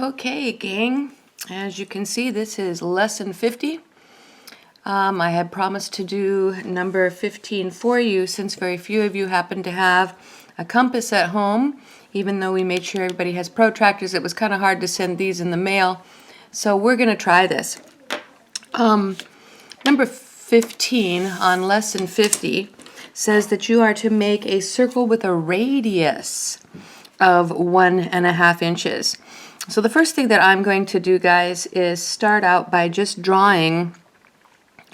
Okay, gang, as you can see, this is lesson 50. I had promised to do number 15 for you since very few of you happen to have a compass at home. Even though we made sure everybody has protractors, it was kind of hard to send these in the mail. So we're going to try this. Number 15 on lesson 50 says that you are to make a circle with a radius of 1.5 inches. So the first thing that I'm going to do, guys, is start out by just drawing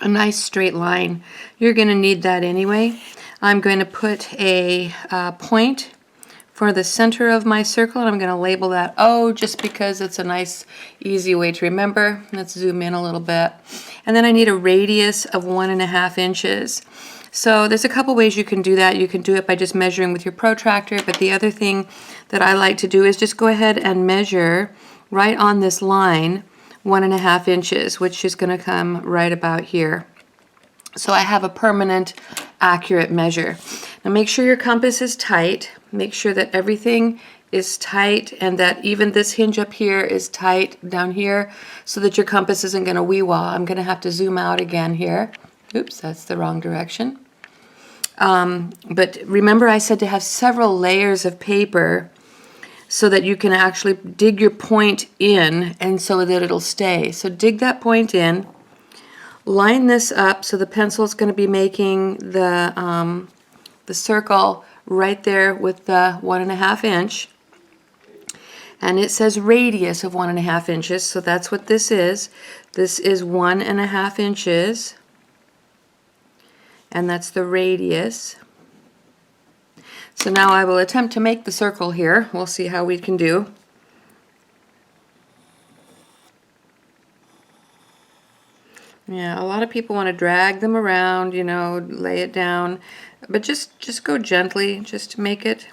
a nice straight line. You're going to need that anyway. I'm going to put a point for the center of my circle, and I'm going to label that O just because it's a nice, easy way to remember. Let's zoom in a little bit. And then I need a radius of 1.5 inches. So there's a couple ways you can do that. You can do it by just measuring with your protractor, but the other thing that I like to do is just go ahead and measure right on this line 1.5 inches, which is going to come right about here. So I have a permanent, accurate measure. Now make sure your compass is tight. Make sure that everything is tight and that even this hinge up here is tight down here so that your compass isn't going to wee-wah. I'm going to have to zoom out again here. Oops, that's the wrong direction. But remember I said to have several layers of paper so that you can actually dig your point in and so that it'll stay. So dig that point in, line this up so the pencil is going to be making the circle right there with the 1.5 inch. And it says radius of 1.5 inches, so that's what this is. This is 1.5 inches. And that's the radius. So now I will attempt to make the circle here. We'll see how we can do. Yeah, a lot of people want to drag them around, you know, lay it down, but just go gently, just make it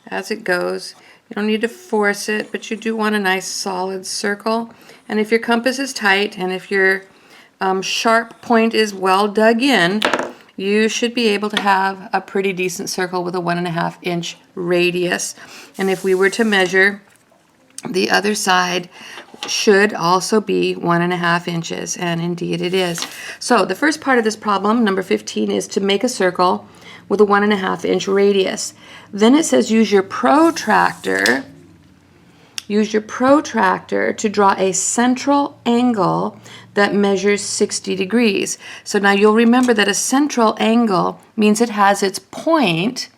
as it goes. You don't need to force it, but you do want a nice solid circle. And if your compass is tight and if your sharp point is well dug in, you should be able to have a pretty decent circle with a 1.5 inch radius. And if we were to measure, the other side should also be 1.5 inches, and indeed it is. So the first part of this problem, number 15, is to make a circle with a 1.5 inch radius. Then it says use your protractor. Use your protractor to draw a central angle that measures 60 degrees. So now you'll remember that a central angle means it has its point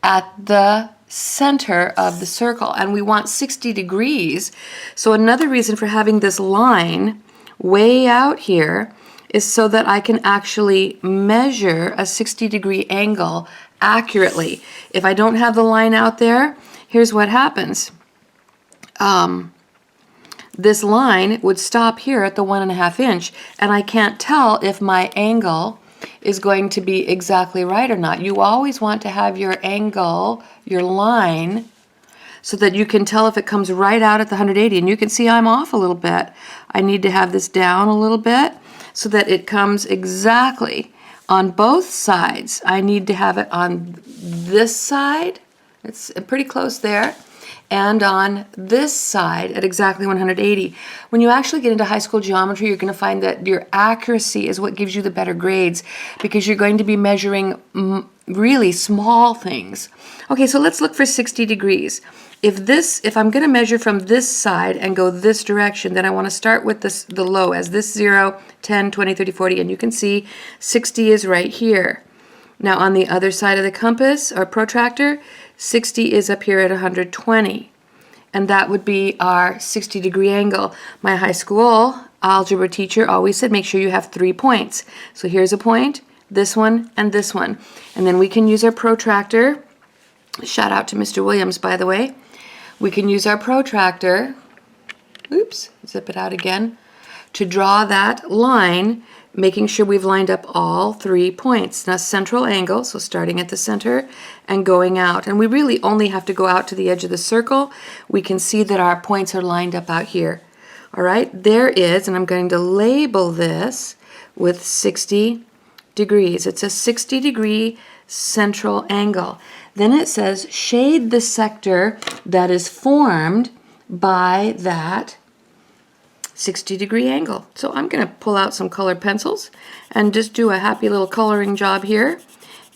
at the center of the circle, and we want 60 degrees. So another reason for having this line way out here is so that I can actually measure a 60-degree angle accurately. If I don't have the line out there, here's what happens. This line would stop here at the 1.5 inch, and I can't tell if my angle is going to be exactly right or not. You always want to have your angle, your line, so that you can tell if it comes right out at the 180. And you can see I'm off a little bit. I need to have this down a little bit so that it comes exactly on both sides. I need to have it on this side. It's pretty close there. And on this side at exactly 180. When you actually get into high school geometry, you're going to find that your accuracy is what gives you the better grades because you're going to be measuring really small things. Okay, so let's look for 60 degrees. If I'm going to measure from this side and go this direction, then I want to start with the low as this 0, 10, 20, 30, 40, and you can see 60 is right here. Now on the other side of the compass or protractor, 60 is up here at 120, and that would be our 60-degree angle. My high school algebra teacher always said make sure you have 3 points. So here's a point, this one, and this one. And then we can use our protractor. Shout out to Mr. Williams, by the way. We can use our protractor, oops, zip it out again, to draw that line, making sure we've lined up all 3 points. Now central angle, so starting at the center and going out. And we really only have to go out to the edge of the circle. We can see that our points are lined up out here. All right, there is, and I'm going to label this with 60 degrees. It's a 60-degree central angle. Then it says shade the sector that is formed by that 60-degree angle. So I'm going to pull out some colored pencils and just do a happy little coloring job here.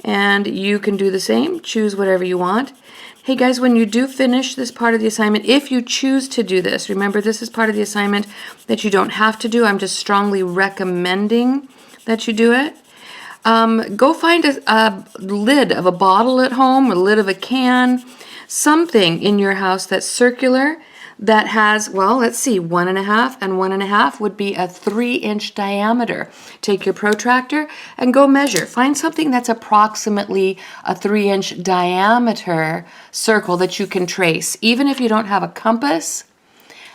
And you can do the same. Choose whatever you want. Hey guys, when you do finish this part of the assignment, if you choose to do this, remember this is part of the assignment that you don't have to do. I'm just strongly recommending that you do it. Go find a lid of a bottle at home, a lid of a can, something in your house that's circular that has, well, let's see, 1.5 and 1.5 would be a 3-inch diameter. Take your protractor and go measure. Find something that's approximately a 3-inch diameter circle that you can trace. Even if you don't have a compass,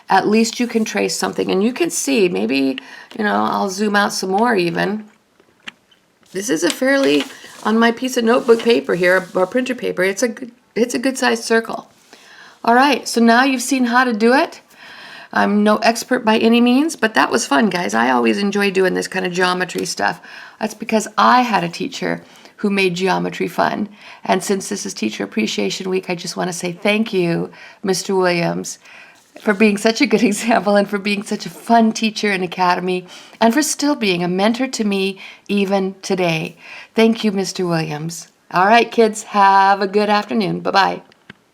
at least you can trace something. And you can see, maybe, I'll zoom out some more even. This is a fairly, on my piece of notebook paper here, or printer paper, it's a good sized circle. All right, so now you've seen how to do it. I'm no expert by any means, but that was fun, guys. I always enjoy doing this kind of geometry stuff. That's because I had a teacher who made geometry fun. And since this is Teacher Appreciation Week, I just want to say thank you, Mr. Williams, for being such a good example and for being such a fun teacher in Academy and for still being a mentor to me even today. Thank you, Mr. Williams. All right, kids, have a good afternoon. Bye-bye.